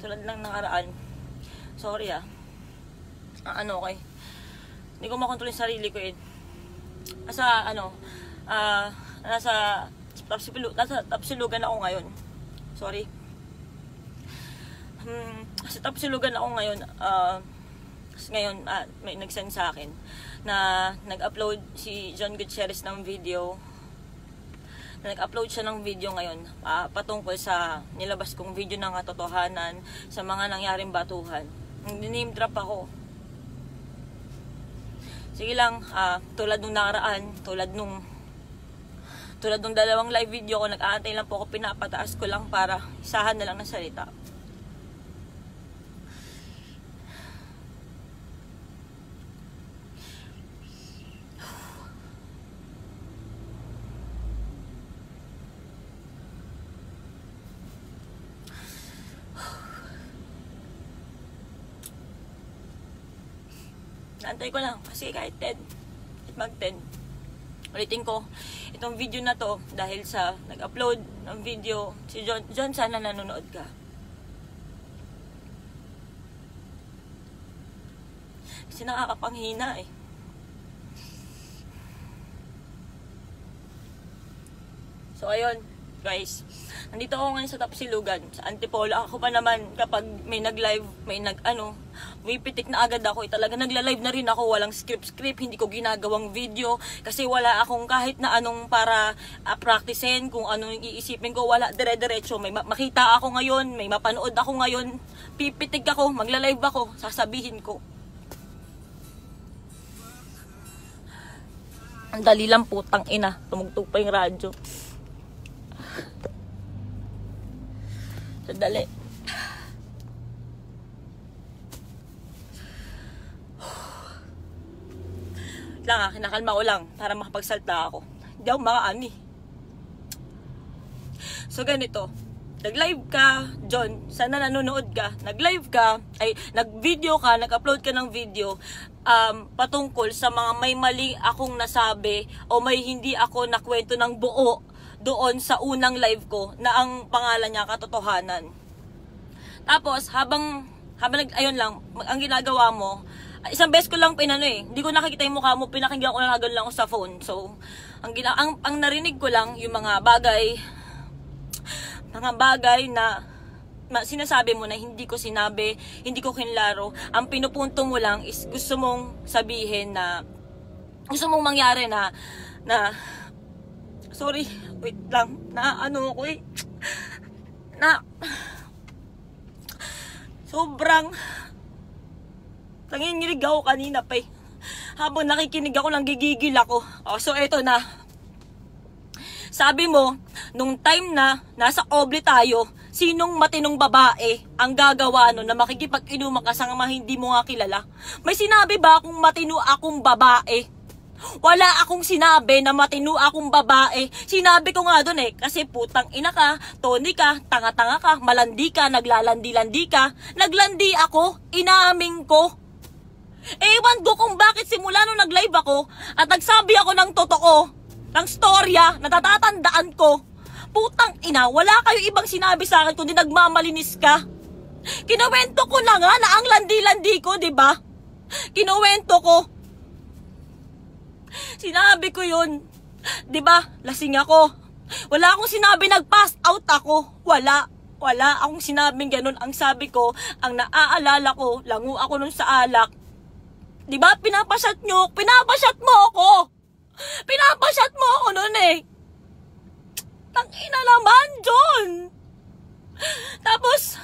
tulad lang nakaraan. Sorry okay. Hindi ko makontrol yung sarili ko eh. Nasa tapsilugan ako ngayon. Sorry. Sa tapsilugan ako ngayon. Ngayon, may nag-send sa akin na nag-upload si John Gutierrez ng video. Nag-upload siya ng video ngayon patungkol sa nilabas kong video ng katotohanan sa mga nangyaring batuhan. Name drop ako. Sige lang, tulad nung nakaraan, tulad nung dalawang live video ko, nag-aantay lang po ako, pinapataas ko lang para isahan na lang ng salita. Naantay ko lang kasi kahit mag-10. Ulitin ko, itong video na to dahil sa nag-upload ng video si John, sana nanonood ka. Kasi nakakapanghina eh. So ayun, guys. Nandito ako ngayon sa Tapsilugan, sa Antipolo. Ako pa naman, kapag may nag-live, pitik na agad ako. Talaga nagla-live na rin ako, walang script, hindi ko ginagawang video. Kasi wala akong kahit na anong para practicein, kung anong iisipin ko, wala, dire-diretso. May makita ako ngayon, may mapanood ako ngayon, pipitik ako, magla-live ako, sasabihin ko. Ang dali lang, putang ina, tumugtog pa yung radyo. Sandali. Kinakalma ko lang para makapagsalta ako. Hindi ako makaani. So ganito, nag-live ka, John, sana nanonood ka, nag-video ka, nag-upload ka ng video patungkol sa mga may mali akong nasabi o may hindi ako nakwento ng buo doon sa unang live ko na ang pangalan niya katotohanan. Tapos ayun lang, ang ginagawa mo, isang beses ko lang hindi ko nakikita yung mukha mo, pinakinggan ko lang ako sa phone. So, ang narinig ko lang yung mga bagay na sinasabi mo na hindi ko sinabi, hindi ko kinlaro. Ang pinupunto mo lang is gusto mong sabihin na, gusto mong mangyari na sorry, wait lang, sobrang nanginginig ako kanina pa eh. Habang nakikinig ako, lang gigigil ako. So eto na. Sabi mo, nung time na nasa Oble tayo, sinong matinong babae ang gagawa na makikipag-inuman ka sa mga hindi mo nga kilala? May sinabi ba akong matino akong babae? Wala akong sinabi na matino akong babae. Sinabi ko nga doon kasi putang ina ka, Tony ka, tanga-tanga ka, malandi ka, naglalandi-landi ka. Naglandi ako, inaamin ko. Ewan ko kung bakit simula nung nag-live ako at nagsabi ako ng totoo, ng storya, natatandaan ko. Putang ina, wala kayo ibang sinabi sa akin kundi nagmamalinis ka. Kinuwento ko na nga na ang landi-landi ko, diba? Kinuwento ko. Sinabi ko yun. Diba? Lasing ako. Wala akong sinabi nag-pass out ako. Wala akong sinabing ganun. Ang sabi ko, ang naaalala ko, lango ako nun sa alak. Diba? Pinapasyat mo ako. Pinapasyat mo ako nun Tangina naman, John. Tapos,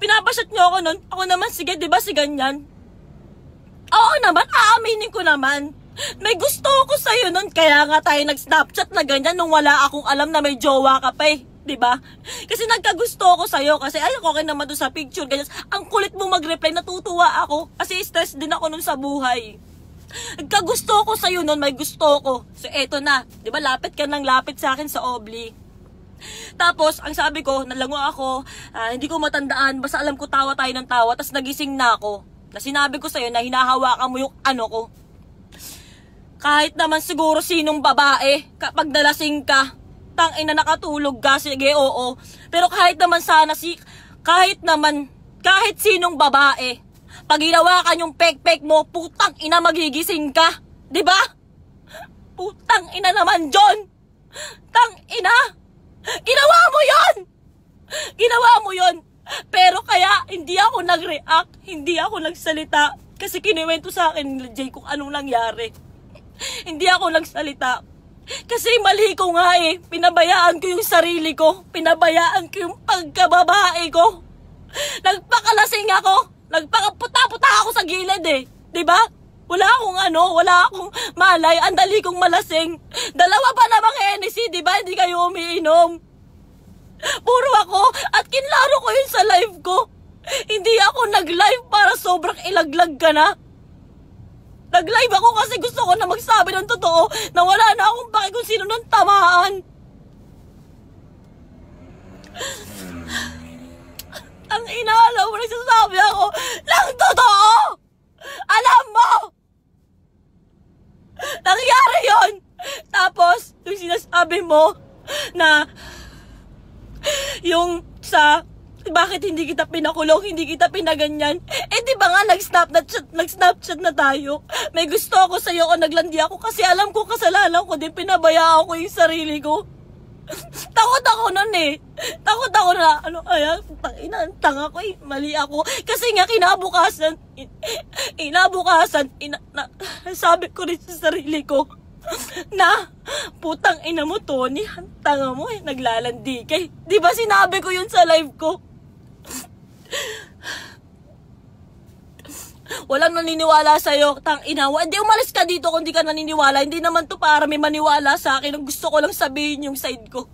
pinapasyat nyo ako nun. Ako naman, sige, diba si ganyan? Oo naman, aaminin ko naman. May gusto ko sa'yo nun, kaya nga tayo nag-snapchat na ganyan nung wala akong alam na may jowa ka pa diba? Kasi nagkagusto ko sa'yo, kasi ay, okay naman doon sa picture, ganyan. Ang kulit mo mag-reply, natutuwa ako, kasi stress din ako nun sa buhay. Nagkagusto ko sa'yo nun, may gusto ko. So eto na, diba, lapit ka ng lapit sa akin sa Obli. Tapos, ang sabi ko, nalango ako, hindi ko matandaan, basta alam ko tawa tayo ng tawa, tas nagising na ako. Na sinabi ko sa'yo na hinahawakan mo yung ano ko. Kahit naman siguro sinong babae, kapag nalasing ka, Tangina, nakatulog ka, sige, oo. Pero kahit sinong babae, pag ginawa ka yung pek-pek mo, putang ina, magigising ka. Diba? Putang ina naman, John. Tang ina. Ginawa mo yon. Ginawa mo yon. Pero kaya, hindi ako nag-react, hindi ako nagsalita. Kasi kiniwento sa akin ni Jay kung anong nangyari. Hindi ako nagsalita. Kasi mali ko nga eh. Pinabayaan ko yung sarili ko. Pinabayaan ko yung pagkababae ko. Nagpakalasing ako. Nagpakaputa-puta ako sa gilid eh. Diba? Wala akong malay. Ang dali kong malasing. Dalawa pa namang Hennessy, diba? Hindi kayo umiinom. Puro ako. At kinlaro ko yun sa live ko. Hindi ako nag-live para sobrang ilaglag ka na. Nag-live ako kasi gusto ko na magsabi ng totoo na wala na akong pake kung sino nang tamaan. Ang inaalaw mo, nagsasabi ako ng totoo! Alam mo! Nangyari yon. Tapos, yung sinasabi mo na yung sa bakit hindi kita pinakulong, hindi kita pinaganyan? Eh di ba nga nag-snapchat na tayo? May gusto ako sa'yo o naglandi ako kasi alam ko kasalanan ko din, pinabayaan ko yung sarili ko. Takot ako nun eh. Takot ako na, tanga ko eh, mali ako. Kasi nga sabi ko rin sa sarili ko na, putang ina mo, Tony, tanga mo eh, naglalandi kay. Di ba sinabi ko yun sa live ko? Walang naniniwala sa'yo, tang ina. Hindi, umalis ka dito kung di ka naniniwala. Hindi naman to para may maniwala sa akin. Ang gusto ko lang sabihin yung side ko.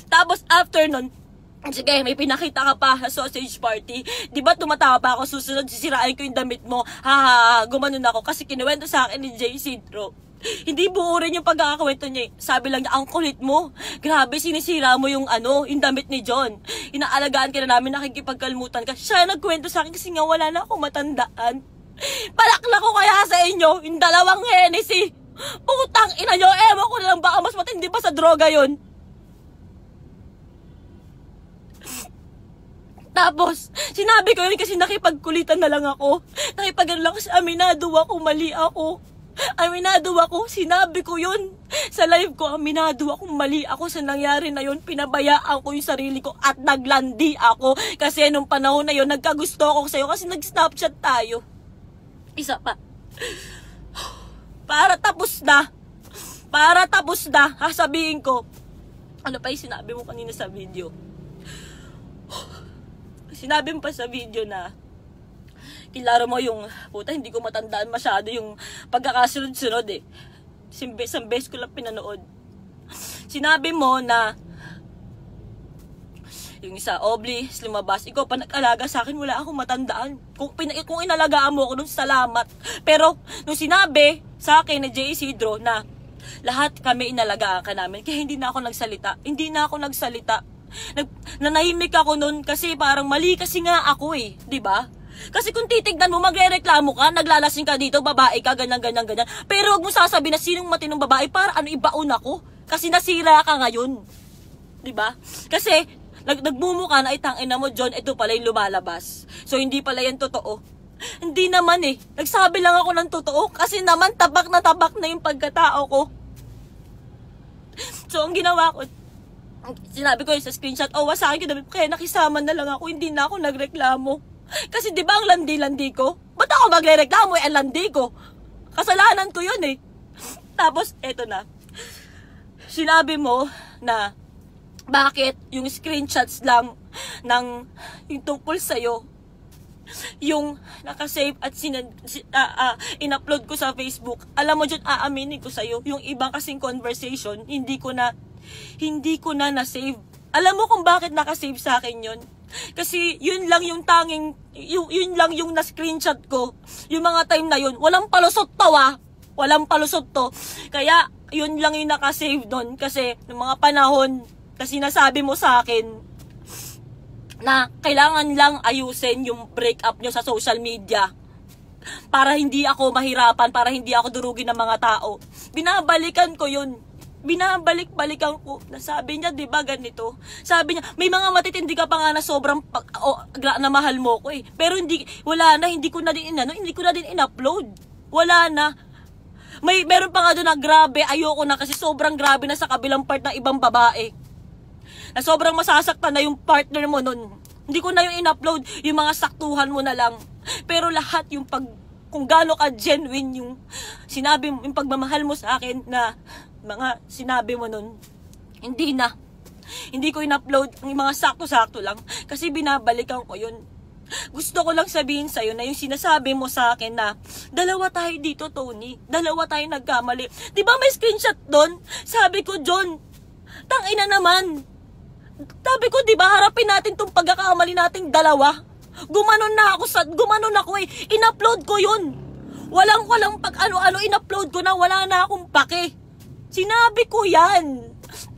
Tapos after nun, sige, may pinakita ka pa sa sausage party. Di ba tumatawa pa ako, susunod sisirain ko yung damit mo. Gumanon ako kasi kinuwento sa akin ni Jay Sidro. Hindi buo rin yung pagkakakwento niya. Sabi lang niya, ang kulit mo. Grabe, sinisira mo yung damit ni John. Inaalagaan ka na namin, nakikipagkalmutan ka. Siya nagkwento sa akin kasi nga wala na akong matandaan. Palakla ko kaya sa inyo, yung dalawang Hennessy. Putang ina nyo, ewan ko na lang, baka mas matindi pa sa droga yun. Tapos, sinabi ko yun kasi nakipagkulitan na lang ako. Nakipagano lang kasi aminado ako, mali ako. Aminado ako, sinabi ko yun. Sa live ko, aminado ako, mali ako sa nangyari na yun. Pinabayaan ko yung sarili ko at naglandi ako. Kasi nung panahon na yun, nagkagusto ako sa'yo kasi nag-snapchat tayo. Isa pa. Para tapos na, sabihin ko, ano pa yung sinabi mo kanina sa video? Sinabi mo pa sa video na, kilaro mo yung, puta, hindi ko matandaan masyado yung pagkakasunod-sunod eh. Isang beses ko lang pinanood. Sinabi mo na, yung isa, Oblis, lumabas, ikaw pa nag-alaga sa akin, wala akong matandaan. Kung inalagaan mo ako nun, salamat. Pero, nung sinabi sa akin na Jay Isidro na, lahat kami inalagaan ka namin, kaya hindi na ako nagsalita. Nanahimik ako nun kasi parang mali kasi nga ako eh, di ba? Kasi kung titignan mo, magre-reklamo ka, naglalasing ka dito, babae ka, ganyan. Pero huwag mo sasabi na sinong matinong babae para ibaon ako. Kasi nasira ka ngayon. Diba? Kasi, nagmumuka na itangina mo, John, ito pala yung lumalabas. So, hindi pala yan totoo. Hindi naman eh. Nagsabi lang ako ng totoo kasi naman tabak na yung pagkatao ko. So, ang ginawa ko, sinabi ko yun sa screenshot, sa akin kaya nakisama na lang ako, hindi na ako nagreklamo. Kasi di ba ang landi-landi ko? Ba't ako magre-reklamo ang landi ko? Kasalanan ko yun eh. Tapos, eto na. Sinabi mo na bakit yung screenshots lang ng yung tungkol sa'yo, yung nakasave at in-upload ko sa Facebook. Alam mo dyan, aaminin ko sa'yo, yung ibang kasing conversation, hindi ko na na-save. Alam mo kung bakit nakasave sa akin yun? Kasi yun lang yung tanging, yun lang yung na-screenshot ko. Yung mga time na yun, walang palusot to walang palusot to. Kaya yun lang yung nakasave doon. Kasi yung mga panahon, kasi sinasabi mo sa akin na kailangan lang ayusin yung breakup nyo sa social media para hindi ako mahirapan, para hindi ako durugin ng mga tao. Binabalikan ko yun. binabalik-balikan ko na sabi niya, di ba ganito? Sabi niya, may mga matitindi ka pa nga na sobrang na mahal mo ko eh. Pero wala na, hindi ko na din in-upload. Wala na. Meron pa nga doon na grabe, ayoko na kasi sobrang grabe na sa kabilang part ng ibang babae. Na sobrang masasaktan na yung partner mo nun. Hindi ko na yung in-upload, yung mga saktuhan mo na lang. Pero lahat yung kung gaano ka genuine yung sinabi mo, yung pagmamahal mo sa akin na mga sinabi mo nun, hindi na. Hindi ko in-upload yung mga sakto-sakto lang kasi binabalikan ko yun. Gusto ko lang sabihin sa'yo na yung sinasabi mo sa akin na dalawa tayo dito, Tony. Dalawa tayo nagkamali. Di ba may screenshot doon? Sabi ko, John, tangina naman. Sabi ko, di ba harapin natin tong pagkakamali nating dalawa? Gumanon ako eh. In-upload ko yun. Walang pag ano-ano, in-upload ko na, wala na akong pake. Sinabi ko yan.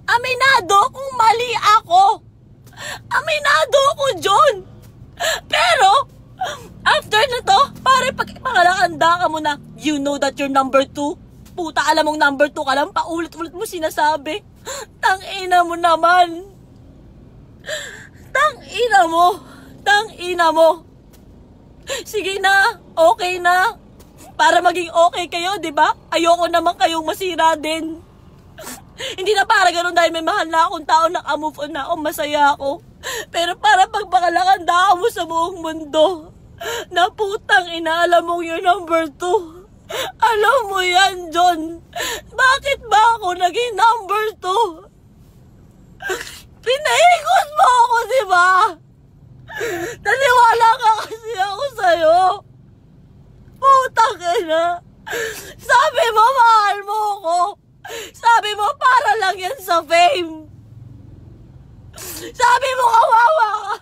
Aminado kung mali ako. Aminado ako, John. Pero, after na to, pare, pag pangalakanda ka mo na, you know that you're number 2. Puta, alam mong number 2 ka lang, paulit-ulit mo sinasabi. Tangina mo naman. Tangina mo. Sige na, okay na. Para maging okay kayo, di ba? Ayoko naman kayong masira din. Hindi na para ganun dahil may mahal na akong tao, naka-move on na ako, masaya ako. Pero para pagpakalakanda mo sa buong mundo, na putang ina, alam mo yung number 2. Alam mo yan, John. Bakit ba ako naging number 2? Pinaikot mo ako, di ba? Naniwala ka kasi ako sa'yo. Putang ina. Sabi mo, mahal mo ako. Sabi mo, para lang yan sa fame. Sabi mo, kawawa ka.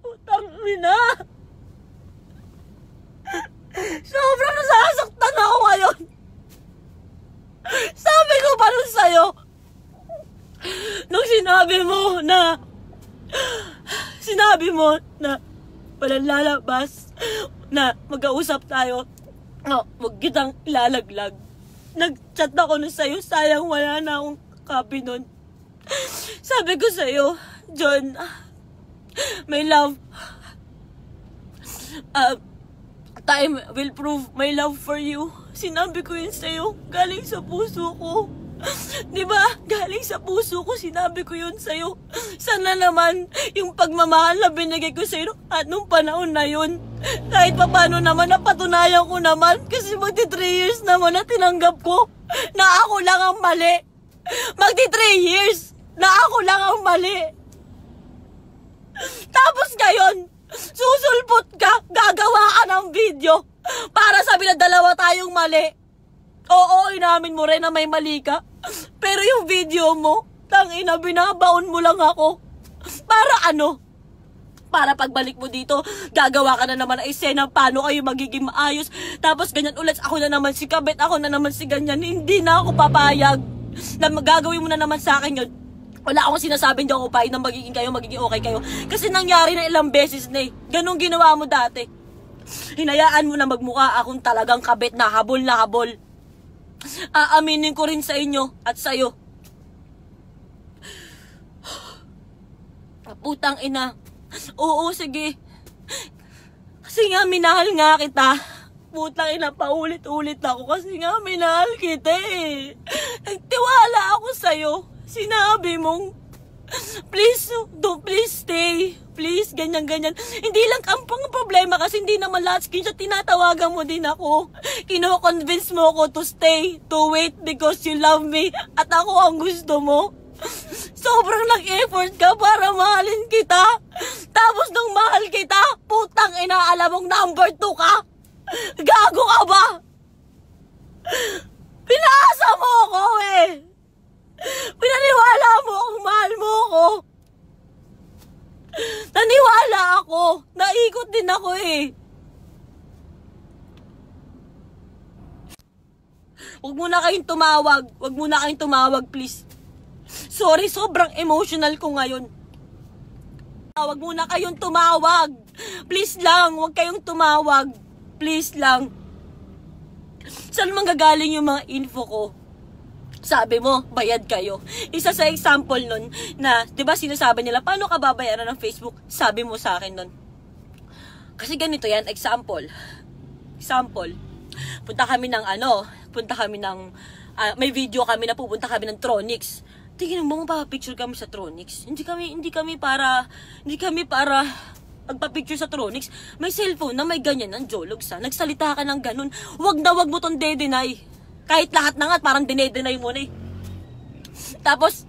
Putang ina. Sobrang nasasaktan ako ngayon. Sabi ko pa nun sa'yo, nung sinabi mo na walang lalabas, na mag-ausap tayo, huwag kitang ilalaglag. Nag-chat ako nun sa'yo, sayang wala na akong copy nun. Sabi ko sa'yo, John, my love, time will prove my love for you. Sinabi ko yun sa'yo, galing sa puso ko. Diba? Galing sa puso ko, sinabi ko yun sa'yo. Sana naman, yung pagmamahal na binigay ko sa'yo at nung panahon na yun, kahit pa paano naman, napatunayan ko naman. Kasi magti 3 years naman na tinanggap ko na ako lang ang mali. Magti 3 years na ako lang ang mali. Tapos ngayon, susulpot ka, gagawa ka ng video para sabi na dalawa tayong mali. Oo, inamin mo rin na may mali ka. Pero yung video mo, tangina, binabaon mo lang ako. Para ano? Para pagbalik mo dito, gagawa ka na naman ng eksena paano kayo magiging maayos. Tapos ganyan ulit, ako na naman si Kabet, ako na naman si ganyan. Hindi na ako papayag na magagawin mo na naman sa akin yun. Wala akong sinasabing di ako papayag na magiging okay kayo. Kasi nangyari na ilang beses na eh. Ganun ginawa mo dati. Hinayaan mo na magmukha akong talagang Kabet na habol na habol. Aaminin ko rin sa inyo at sa'yo. Putang ina. Oo, sige. Kasi nga, minahal nga kita. Putang ina, paulit-ulit ako kasi nga, minahal kita eh. Nagtiwala ako sa'yo. Sinabi mong, please stay. Please, ganyan-ganyan. Hindi lang ang problema kasi hindi naman lahat screenshot, tinatawagan mo din ako. Kino-convince mo ako to stay, to wait because you love me at ako ang gusto mo. Sobrang nag-effort ka para mahalin kita. Tapos nung mahal kita, putang ina, alam mong number 2 ka. Gago ka ba? Pinaasa mo ako eh. Pinaniwala mo kung mahal mo ako. Naniwala ako. Naikot din ako eh. Huwag muna kayong tumawag. Huwag muna kayong tumawag, please. Sorry, sobrang emotional ko ngayon. Huwag muna kayong tumawag. Please lang, huwag kayong tumawag. Please lang. Saan manggagaling yung mga info ko? Sabi mo, bayad kayo. Isa sa example nun, na, di ba sinasabi nila, paano ka babayaran ng Facebook? Sabi mo sa akin nun. Kasi ganito yan, example. Punta kami ng may video kami na pupunta kami ng Tronix. Tingnan mo, magpapicture kami sa Tronix. Hindi kami para magpa-picture sa Tronix. May cellphone na may ganyan ng Jologs ha. Nagsalita ka ng ganun. Wag mo tong de-deny. Kahit lahat na nga, parang dine-deny mo na eh. Tapos,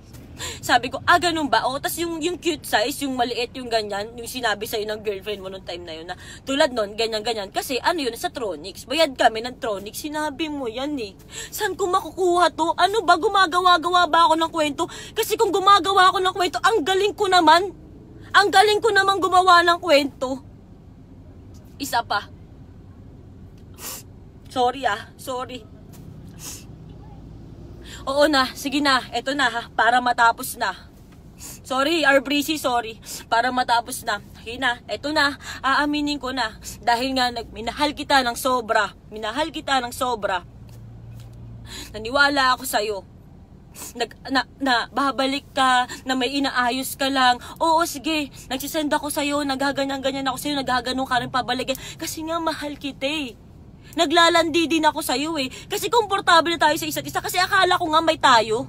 sabi ko, ganun ba? O, tas yung cute size, yung maliit, yung ganyan, yung sinabi sa'yo ng girlfriend mo nung time na yun na, tulad nun, ganyan. Kasi ano yun, sa Tronix. Bayad kami ng Tronix. Sinabi mo yan eh. Saan ko makukuha to? Ano ba, gumagawa-gawa ba ako ng kwento? Kasi kung gumagawa ako ng kwento, ang galing ko naman. Ang galing ko naman gumawa ng kwento. Isa pa. Sorry. Oo na, sige na, eto na ha, para matapos na. Sorry, Breezy, sorry. Para matapos na. Sige na, eto na, aaminin ko na. Dahil nga, minahal kita ng sobra. Naniwala ako sa'yo. Babalik ka, na may inaayos ka lang. Oo, sige, nagsisend ako sa'yo, nagaganyan-ganyan ako sa'yo, nagaganon ka rin pabalik. Kasi nga, mahal kita eh. Naglalandi din ako sa'yo eh. Kasi komportable na tayo sa isa't isa. Kasi akala ko nga may tayo.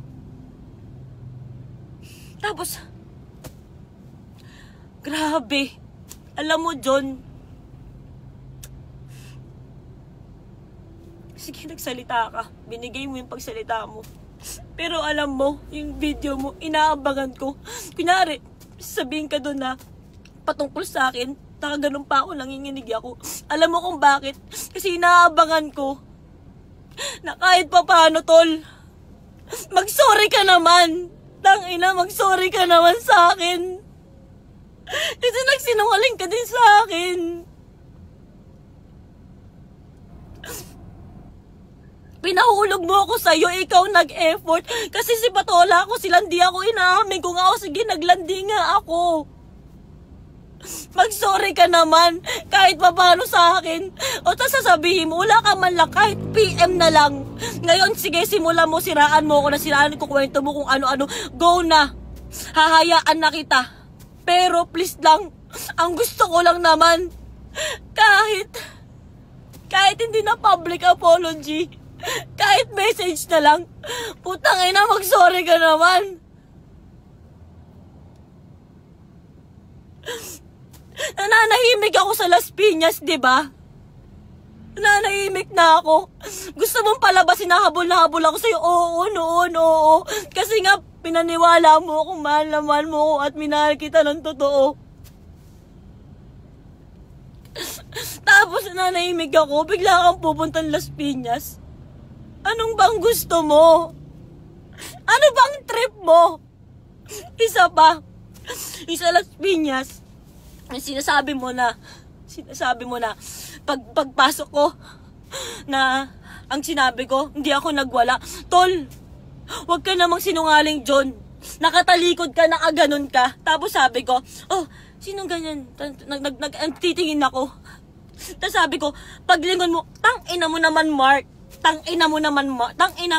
Tapos, grabe. Alam mo, John. Sige, nagsalita ka. Binigay mo yung pagsalita mo. Pero alam mo, yung video mo, inaabangan ko. Kunyari, sabihin ka doon na patungkol sa akin. Nakaganon pa ako, nanginginig ako. Alam mo kung bakit? Kasi inaabangan ko na kahit pa paano, tol, mag-sorry ka naman. Tangina, mag-sorry ka naman sa akin. Kasi nagsinungaling ka din sa akin. Pinahulog mo ako sa'yo, ikaw nag-effort. Kasi si Patola ako, silandi ako, inaamin ko nga ako, sige, naglandi nga ako. Mag-sorry ka naman, kahit pa paano sa akin. O tas sasabihin mo, wala ka man lang, kahit PM na lang. Ngayon, sige, simulan mo, siraan mo ako na siraan ko, kwento mo kung ano-ano. Go na, hahayaan na kita. Pero please lang, ang gusto ko lang naman, kahit hindi na public apology, kahit message na lang, putang ina, mag-sorry ka naman. Nananahimik ako sa Las Piñas, di ba? Nananahimik na ako. Gusto mong palabasin na habol ako sa'yo. Oo, noon, oo. Kasi nga, pinaniwala mo ako, mahal na mahal mo ako at minahal kita ng totoo. Tapos nananahimik ako, bigla kang pupuntang Las Piñas. Anong bang gusto mo? Ano bang trip mo? Isa pa. Isa Las Piñas. Sinasabi mo na pagpasok ko na ang sinabi ko, hindi ako nagwala. Tol, wag ka namang sinungaling, John. Nakatalikod ka, nakaganon ka. Tapos sabi ko, oh, sinong ganyan? Titingin ako. Tapos sabi ko, paglingon mo, tangina mo naman, Mark. Tangina,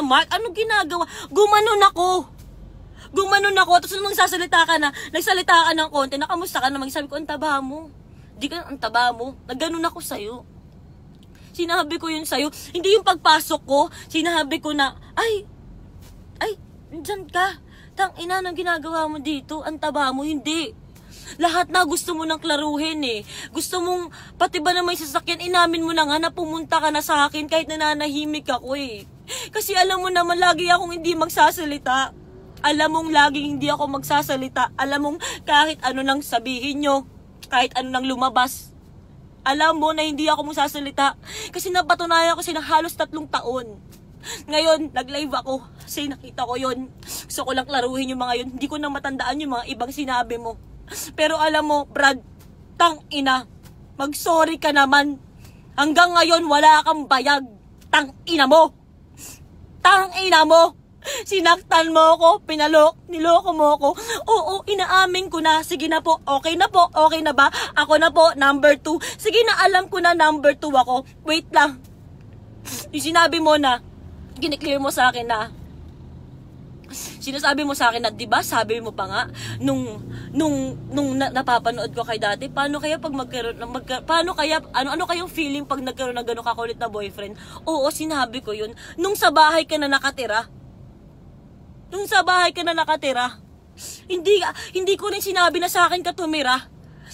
Mark. Ano ginagawa? Gumanon ako. Tapos nung nagsalita ka ng konti, nakamusta ka naman, sabi ko, ang taba mo. Di ka, ang taba mo. Nagganon ako sa'yo. Sinabi ko yun sa'yo. Hindi yung pagpasok ko, sinabi ko na, ay, dyan ka. Tangina, nang ginagawa mo dito, ang taba mo, hindi. Lahat na gusto mo nang klaruhin eh. Gusto mong, pati ba na may sasakyan, inamin mo na nga na pumunta ka na sa akin kahit nananahimik ako eh. Kasi alam mo naman, lagi akong hindi magsasalita. Alam mong laging hindi ako magsasalita. Alam mong kahit ano nang sabihin nyo, kahit ano nang lumabas, alam mo na hindi ako magsasalita. Kasi napatunayan ko siya ng halos 3 taon. Ngayon, nag-live ako. Kasi nakita ko yun. Gusto ko lang klaruhin yung mga yun. Hindi ko na matandaan yung mga ibang sinabi mo. Pero alam mo, Brad, tang-ina, mag-sorry ka naman. Hanggang ngayon, wala kang bayag. Tang-ina mo. Sinaktan mo ako, niloko mo ako. Oo, inaamin ko na. Sige na po, okay na ba? Ako na po, number 2. Sige na, alam ko na number 2 ako. Wait lang. Yung sinabi mo na, giniclear mo sa akin na, Sinasabi mo sa akin na, 'di ba? Sabi mo pa nga nung napapanood ko kay dati, paano kaya pag paano kaya ano kayong feeling pag nagkaroon ng ganung kakulit na boyfriend? Oo, sinabi ko 'yun nung sa bahay ka na nakatira. Nung sa bahay ka na nakatira. Hindi ko rin sinabi na sa akin ka tumira.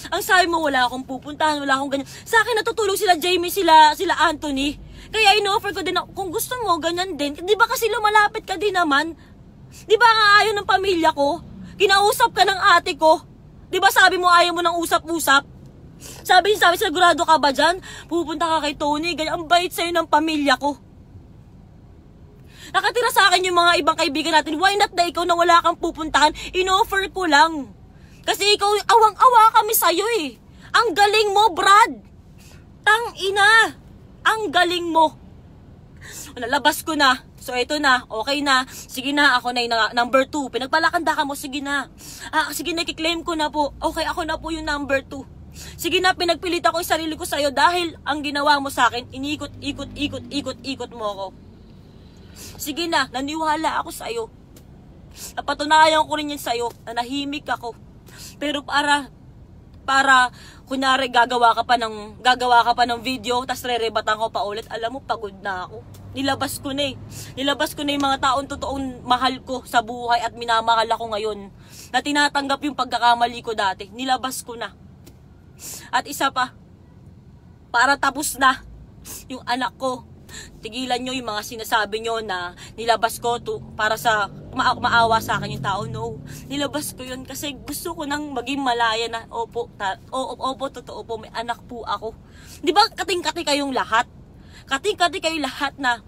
Ang sabi mo, wala akong pupuntahan, wala akong ganyan. Sa akin natutulog sila Jamie, sila Anthony. Kaya in-offer ko din na, kung gusto mo, ganyan din. Di ba kasi lumalapit ka din naman? Di ba nga ayaw ng pamilya ko? Kinausap ka ng ate ko. Di ba sabi mo ayaw mo ng usap-usap? Sabi sigurado ka ba dyan? Pupunta ka kay Tony, ganyan. Ang bait sa'yo ng pamilya ko. Nakatira sa akin yung mga ibang kaibigan natin. Why not na ikaw na wala kang pupuntahan? In-offer ko lang. Kasi ikaw, awang-awa kami sa'yo eh. Ang galing mo, Brad. Tang ina. Ang galing mo. Nalabas ko na. So, ito na. Okay na. Sige na. Ako na yung number 2. Pinagpalakanda ka mo. Sige na. Sige na. Kiklaim ko na po. Okay, ako na po yung number 2. Sige na. Pinagpilit ako yung sarili ko sa'yo dahil ang ginawa mo sa akin, ikot mo ako. Sige na. Naniwala ako sa'yo. Napatunayan ko rin yan sa'yo. Nanahimik ako. Pero para kunyari gagawa ka pa ng video tas rerebatan ko pa ulit, alam mo pagod na ako. Nilabas ko na yung mga taong totoong mahal ko sa buhay at minamahal ako ngayon na tinatanggap yung pagkakamali ko dati. Nilabas ko na. At isa pa, para tapos na yung anak ko. Tigilan nyo yung mga sinasabi nyo na nilabas ko para sa maawa sa akin yung tao. No, nilabas ko yun kasi gusto ko nang maging malaya na opo, totoo po, may anak po ako. Di ba kating-kati kayong lahat? Kating-kati kayong lahat na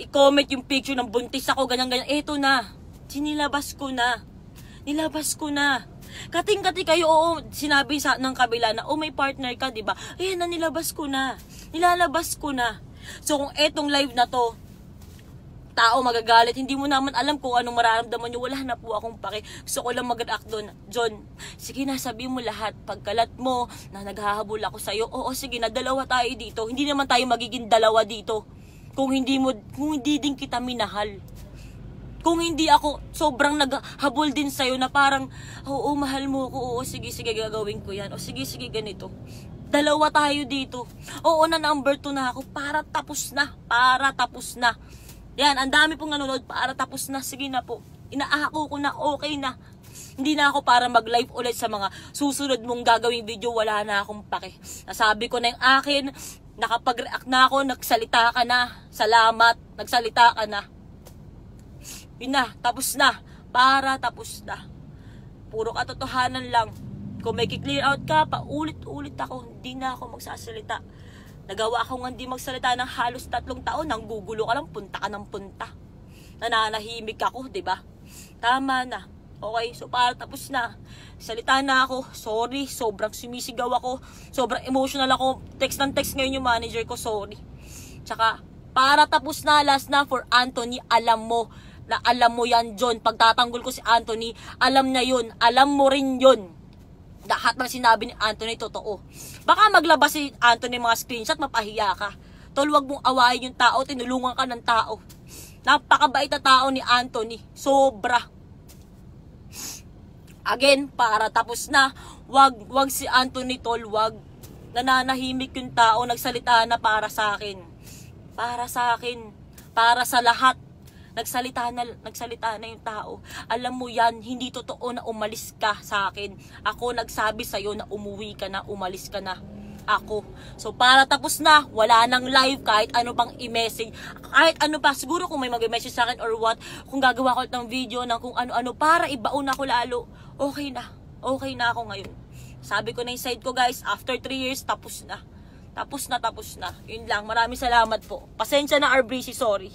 i-comment yung picture ng buntis ako, ganyan-ganyan. Eto na, sinilabas ko na. Nilabas ko na. Kating-kati kayo, oo, sinabi ng kabila na, may partner ka, diba? Ayan na, nilabas ko na. Nilalabas ko na. So, kung etong live na to, tao magagalit, hindi mo naman alam kung anong mararamdaman nyo, wala na po akong pake. Gusto ko lang mag-react doon. John, sige na, sabihin mo lahat. Pagkalat mo na naghahabol ako sa'yo, oo, sige na, dalawa tayo dito. Hindi naman tayo magiging dalawa dito. Kung hindi din kita minahal. Kung hindi ako sobrang naghabol din sa'yo na parang, oo, mahal mo ako, oo, sige, gagawin ko yan. O sige, ganito. Dalawa tayo dito. Oo, na number 2 na ako. Para tapos na. Yan, ang dami pong nanonood, para tapos na. Sige na po. Inaako ko na, okay na. Hindi na ako para mag-live ulit sa mga susunod mong gagawing video. Wala na akong pake. Nasabi ko na yung akin. Nakapag-react na ako. Nagsalita ka na. Salamat. Nagsalita ka na. Yun na, tapos na. Para tapos na. Puro katotohanan lang. Kung may ki-clear out ka, paulit-ulit ako. Hindi na ako magsasalita. Nagawa ako nga hindi magsalita ng halos 3 taon. Nanggugulo ka lang, punta ka ng punta. Nananahimik ako, diba? Tama na. Okay, so para tapos na. Salita na ako. Sorry, sobrang sumisigaw ako. Sobrang emotional ako. Text ngayon yung manager ko, sorry. Tsaka, para tapos na, last na for Anthony, alam mo yan, John. Pagtatanggol ko si Anthony, alam na yun. Alam mo rin yun. Lahat ng sinabi ni Anthony, totoo. Baka maglabas si Anthony mga screenshot, mapahiya ka. Tol, wag mong awayin yung tao, tinulungan ka ng tao. Napakabait na tao ni Anthony. Sobra. Again, para tapos na, wag si Anthony, tol, wag. Nananahimik yung tao, nagsalita na para sa akin. Para sa akin. Para sa lahat. Nagsalita na yung tao. Alam mo yan, hindi totoo na umalis ka sa akin. Ako nagsabi sa'yo na umuwi ka na, umalis ka na. Ako. So para tapos na, wala nang live kahit ano pang i-message. Kahit ano pa, siguro kung may mag-message sa akin or what, kung gagawa ko ng video ng kung ano-ano para ibaon ako lalo, okay na. Okay na ako ngayon. Sabi ko na yung side ko guys, after 3 years, tapos na. Tapos na. Yun lang, maraming salamat po. Pasensya na RBC, sorry.